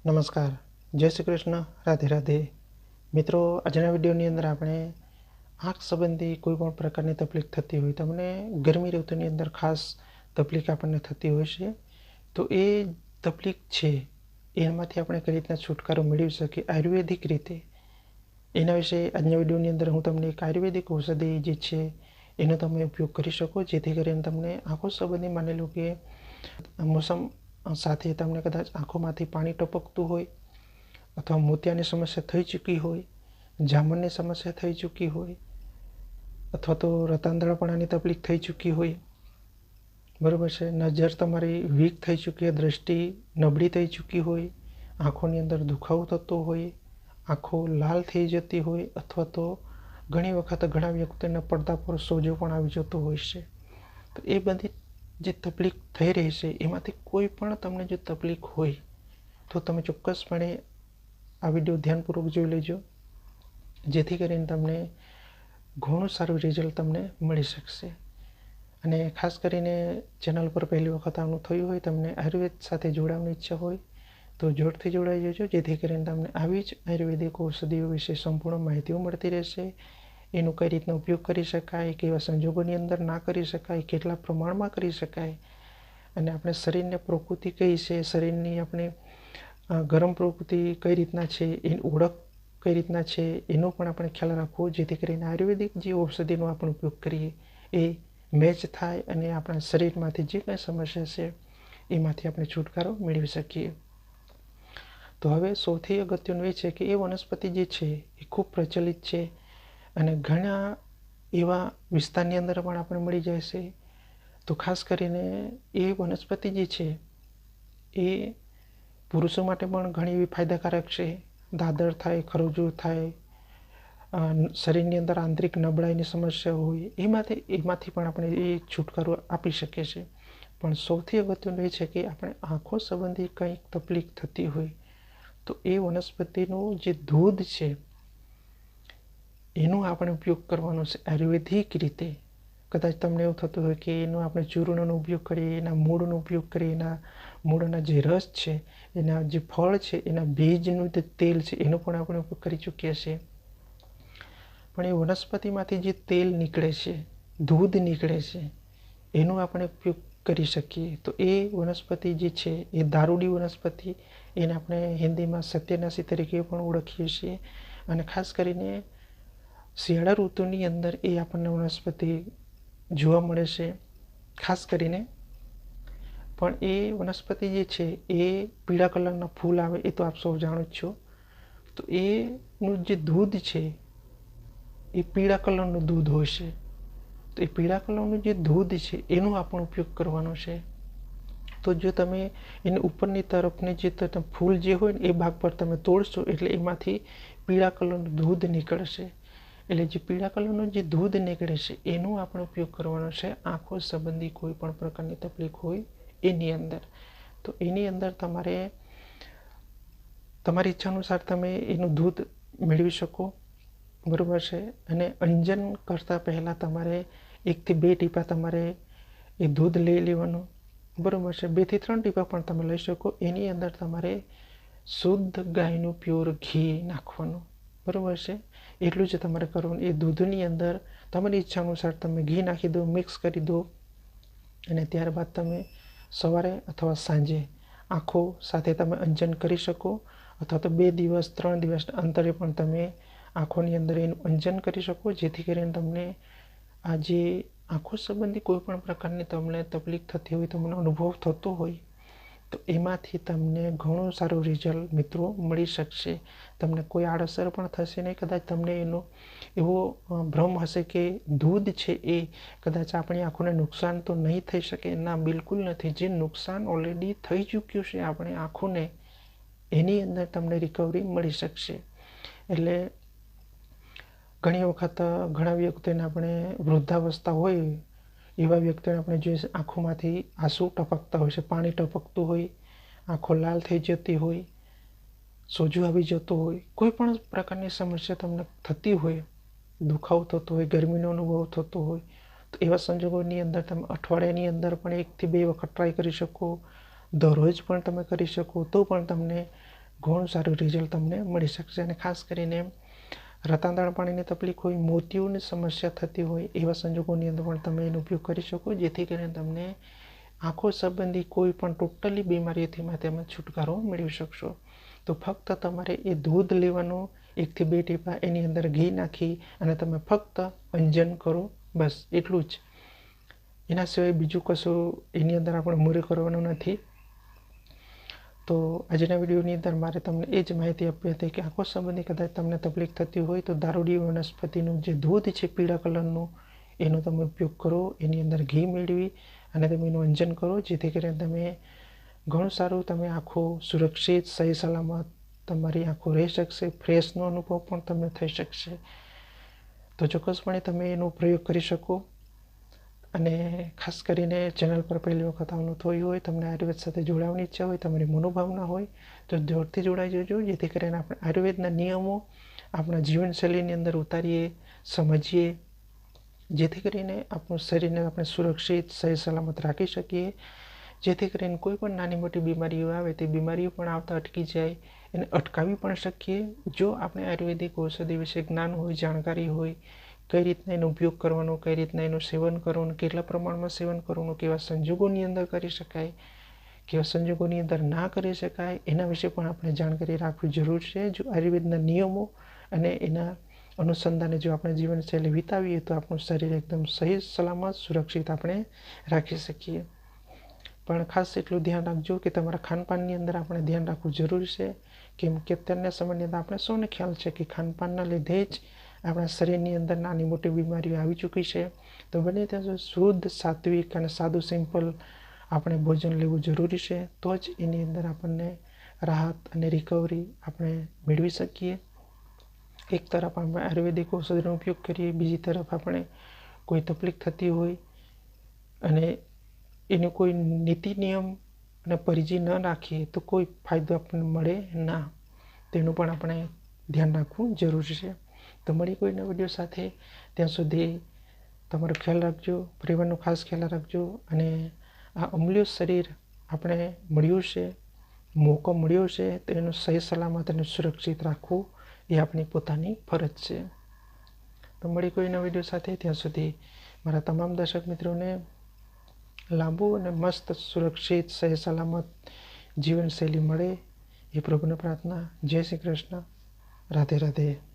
નમસ્કાર, જય શ્રી કૃષ્ણ, રાધે રાધે. મિત્રો, આજના વિડીયોની અંદર આપણે આંખ સંબંધી કોઈ પણ પ્રકારની તકલીફ થતી હોય, તમને ગરમી ઋતુની અંદર ખાસ તકલીફ આપણને થતી હોય છે, તો એ તકલીફ છે એમાંથી આપણે કઈ રીતના છુટકારો મેળવી શકીએ આયુર્વેદિક રીતે, એના વિશે આજના વિડીયોની અંદર હું તમને એક આયુર્વેદિક ઔષધિ જે છે એનો તમે ઉપયોગ કરી શકો, જેથી કરીને તમને આંખો સંબંધી માની લો કે મોસમ સાથે તમને કદાચ આંખોમાંથી પાણી ટપકતું હોય, અથવા મોતિયાની સમસ્યા થઈ ચૂકી હોય, જામનની સમસ્યા થઈ ચૂકી હોય, અથવા તો રતાંધળાપણાની તકલીફ થઈ ચૂકી હોય, બરાબર છે, નજર તમારી વીક થઈ ચૂકી હોય, દ્રષ્ટિ નબળી થઈ ચૂકી હોય, આંખોની અંદર દુખાવો થતો હોય, આંખો લાલ થઈ જતી હોય, અથવા તો ઘણી વખત ઘણા વ્યક્તિઓના પડદા પર સોજો પણ આવી જતો હોય છે. તો એ બધી જે તકલીફ થઈ રહી છે એમાંથી કોઈ પણ તમને જો તકલીફ હોય તો તમે ચોક્કસપણે આ વિડીયો ધ્યાનપૂર્વક જોઈ લેજો, જેથી કરીને તમને ઘણું સારું રિઝલ્ટ તમને મળી શકશે. અને ખાસ કરીને ચેનલ પર પહેલી વખત આવવાનું થયું હોય, તમને આયુર્વેદ સાથે જોડાવાની ઈચ્છા હોય તો જોરથી જોડાઈ જજો, જેથી કરીને તમને આવી જ આયુર્વેદિક ઔષધિઓ વિશે સંપૂર્ણ માહિતીઓ મળતી રહેશે. એનો કઈ રીતનો ઉપયોગ કરી શકાય, કેવા સંજોગોની અંદર ના કરી શકાય, કેટલા પ્રમાણમાં કરી શકાય, અને આપણે શરીરને પ્રકૃતિ કઈ છે, શરીરની આપણે ગરમ પ્રકૃતિ કઈ રીતના છે, એની ઓળખ કઈ રીતના છે, એનો પણ આપણે ખ્યાલ રાખવો, જેથી કરીને આયુર્વેદિક જે ઔષધિનો આપણે ઉપયોગ કરીએ એ મેચ થાય અને આપણા શરીરમાંથી જે કંઈ સમસ્યા છે એમાંથી આપણે છુટકારો મેળવી શકીએ. તો હવે સૌથી અગત્યનું એ છે કે એ વનસ્પતિ જે છે એ ખૂબ પ્રચલિત છે અને ઘણા એવા વિસ્તારની અંદર પણ આપણે મળી જાય છે. તો ખાસ કરીને એ વનસ્પતિ જે છે એ પુરુષો માટે પણ ઘણી એવી ફાયદાકારક છે. દાદર થાય, ખરજૂર થાય, શરીરની અંદર આંતરિક નબળાઈની સમસ્યા હોય, એમાંથી પણ આપણે એ છુટકારો આપી શકીએ છીએ. પણ સૌથી અગત્યનું એ છે કે આપણે આંખો સંબંધી કંઈક તકલીફ થતી હોય તો એ વનસ્પતિનું જે દૂધ છે એનો આપણે ઉપયોગ કરવાનો છે આયુર્વેદિક રીતે. કદાચ તમને એવું થતું હોય કે એનો આપણે ચૂર્ણનો ઉપયોગ કરીએ, એના મૂળનો ઉપયોગ કરીએ, એના મૂળના જે રસ છે, એના જે ફળ છે, એના બીજનું જે તેલ છે એનો પણ આપણે ઉપયોગ કરી ચૂકીએ છીએ. પણ એ વનસ્પતિમાંથી જે તેલ નીકળે છે, દૂધ નીકળે છે, એનો આપણે ઉપયોગ કરી શકીએ. તો એ વનસ્પતિ જે છે એ દારૂડી વનસ્પતિ, એને આપણે હિન્દીમાં સત્યનાશી તરીકે પણ ઓળખીએ છીએ. અને ખાસ કરીને શિયાળા ઋતુની અંદર એ આપણને વનસ્પતિ જોવા મળે છે ખાસ કરીને. પણ એ વનસ્પતિ જે છે એ પીળા કલરના ફૂલ આવે, એ તો આપ સૌ જાણો જ છો. તો એનું જે દૂધ છે એ પીળા કલરનું દૂધ હોય છે. તો એ પીળા કલરનું જે દૂધ છે એનો આપણો ઉપયોગ કરવાનો છે. તો જો તમે એની ઉપરની તરફની જે ફૂલ જે હોય ને એ ભાગ પર તમે તોડશો એટલે એમાંથી પીળા કલરનું દૂધ નીકળશે. એટલે જે પીળા કલરનું જે દૂધ નીકળે છે એનો આપણે ઉપયોગ કરવાનો છે આંખો સંબંધી કોઈ પણ પ્રકારની તકલીફ હોય એની અંદર. તો એની અંદર તમારે તમારી ઈચ્છા અનુસાર તમે એનું દૂધ મેળવી શકો, બરાબર છે. અને અંજન કરતાં પહેલાં તમારે 1 થી 2 ટીપા તમારે એ દૂધ લઈ લેવાનું, બરાબર છે. 2 થી 3 ટીપા પણ તમે લઈ શકો. એની અંદર તમારે શુદ્ધ ગાયનું પ્યોર ઘી નાખવાનું, બરાબર છે. એટલું જ તમારે કરવાનું. એ દૂધની અંદર તમારી ઈચ્છા અનુસાર તમે ઘી નાખી દો, મિક્સ કરી દો, અને ત્યારબાદ તમે સવારે અથવા સાંજે આંખો સાથે તમે અંજન કરી શકો, અથવા તો 2 દિવસ 3 દિવસના અંતરે પણ તમે આંખોની અંદર એનું અંજન કરી શકો, જેથી કરીને તમને આ જે આંખો સંબંધી કોઈ પણ પ્રકારની તમને તકલીફ થતી હોય, તમને અનુભવ થતો હોય, તો એમાંથી તમને ઘણું સારું રિઝલ્ટ મિત્રો મળી શકશે. તમને કોઈ આડઅસર પણ થશે નહીં. કદાચ તમને એનો એવો ભ્રમ હશે કે દૂધ છે એ કદાચ આપણી આંખોને નુકસાન તો નહીં થઈ શકે. ના, બિલકુલ નથી. જે નુકસાન ઓલરેડી થઈ ચૂક્યું છે આપણી આંખોને, એની અંદર તમને રિકવરી મળી શકશે. એટલે ઘણી વખત ઘણા વ્યક્તિઓને આપણે વૃદ્ધાવસ્થા હોય એવા વ્યક્તિઓને આપણે જોઈએ આંખોમાંથી આંસુ ટપકતા હોય છે, પાણી ટપકતું હોય, આંખો લાલ થઈ જતી હોય, સોજો આવી જતો હોય, કોઈ પણ પ્રકારની સમસ્યા તમને થતી હોય, દુખાવો થતો હોય, ગરમીનો અનુભવ થતો હોય, તો એવા સંજોગોની અંદર તમે અઠવાડિયાની અંદર પણ 1 થી 2 વખત ટ્રાય કરી શકો, દરરોજ પણ તમે કરી શકો, તો પણ તમને ઘણું સારું રિઝલ્ટ તમને મળી શકશે. અને ખાસ કરીને રતાંતણ પાણીની તકલીફ હોય, મોતિયોની સમસ્યા થતી હોય એવા સંજોગોની અંદર પણ તમે એનો ઉપયોગ કરી શકો, જેથી કરીને તમને આંખો સંબંધી કોઈ પણ ટોટલી બીમારીઓથી તેમાં છુટકારો મેળવી શકશો. તો ફક્ત તમારે એ દૂધ લેવાનું 1 થી 2 ટીપા, એની અંદર ઘી નાખી અને તમે ફક્ત અંજન કરો, બસ એટલું જ. એના સિવાય બીજું કશું એની અંદર આપણે મૂરે કરવાનું નથી. તો આજના વિડીયોની અંદર મારે તમને એ જ માહિતી આપી હતી કે આંખો સંબંધી કદાચ તમને તકલીફ થતી હોય તો દારૂડી વનસ્પતિનું જે દૂધ છે પીળા કલરનું, એનો તમે ઉપયોગ કરો. એની અંદર ઘી મેળવી અને તમે એનું અંજન કરો, જેથી કરીને તમે ઘણું સારું તમે આંખો સુરક્ષિત, સહી સલામત તમારી આંખો રહી શકશે. ફ્રેશનો અનુભવ પણ તમને થઈ શકશે. તો ચોક્કસપણે તમે એનો પ્રયોગ કરી શકો. અને ખાસ કરીને ચેનલ પર પહેલી વખત આવવાનું થયું હોય, તમને આયુર્વેદ સાથે જોડાવાની ઈચ્છા હોય, તમારી મનોભાવના હોય તો જોરથી જોડાઈ જજો, જેથી કરીને આપણે આયુર્વેદના નિયમો આપણા જીવનશૈલીની અંદર ઉતારીએ, સમજીએ, જેથી કરીને આપણું શરીરને આપણે સુરક્ષિત, સહી સલામત રાખી શકીએ. જેથી કરીને કોઈ પણ નાની મોટી બીમારીઓ આવે તે બીમારીઓ પણ આવતા અટકી જાય, એને અટકાવી પણ શકીએ જો આપણે આયુર્વેદિક ઔષધિ વિશે જ્ઞાન હોય, જાણકારી હોય, કઈ રીતના એનો ઉપયોગ કરવાનો, કઈ રીતના એનું સેવન કરવાનું, કેટલા પ્રમાણમાં સેવન કરવાનું, કેવા સંજોગોની અંદર કરી શકાય, કેવા સંજોગોની અંદર ના કરી શકાય, એના વિશે પણ આપણે જાણકારી રાખવી જરૂર છે. જો આયુર્વેદના નિયમો અને એના અનુસંધાને જો આપણે જીવનશૈલી વિતાવીએ તો આપણું શરીર એકદમ સહી સલામત, સુરક્ષિત આપણે રાખી શકીએ. પણ ખાસ એટલું ધ્યાન રાખજો કે તમારા ખાનપાનની અંદર આપણે ધ્યાન રાખવું જરૂરી છે, કેમ કે અત્યારના સમયની અંદર આપણે સૌને ખ્યાલ છે કે ખાનપાનના લીધે જ આપણા શરીરની અંદર નાની મોટી બીમારીઓ આવી ચૂકી છે. તો બને ત્યાં સુધી શુદ્ધ, સાત્વિક અને સાદું સિમ્પલ આપણે ભોજન લેવું જરૂરી છે. તો જ એની અંદર આપણને રાહત અને રિકવરી આપણે મેળવી શકીએ. એક તરફ આપણે આયુર્વેદિક ઔષધિનો ઉપયોગ કરીએ, બીજી તરફ આપણે કોઈ તકલીફ થતી હોય અને એનો કોઈ નીતિ નિયમ અને પરિચય ન રાખીએ તો કોઈ ફાયદો આપણને મળે ના. તેનું પણ આપણે ધ્યાન રાખવું જરૂરી છે. તો મળી કોઈના વિડીયો સાથે, ત્યાં સુધી તમારો ખ્યાલ રાખજો, પરિવારનો ખાસ ખ્યાલ રાખજો. અને આ અમૂલ્ય શરીર આપણે મળ્યું છે, મોકો મળ્યો છે, તો એનું સહી સલામત અને સુરક્ષિત રાખવું એ આપણી પોતાની ફરજ છે. તો મળી કોઈના વિડીયો સાથે, ત્યાં સુધી મારા તમામ દર્શક મિત્રોને લાંબુ અને મસ્ત, સુરક્ષિત, સહી સલામત જીવનશૈલી મળે એ પ્રભુને પ્રાર્થના. જય શ્રી કૃષ્ણ. રાધે રાધે.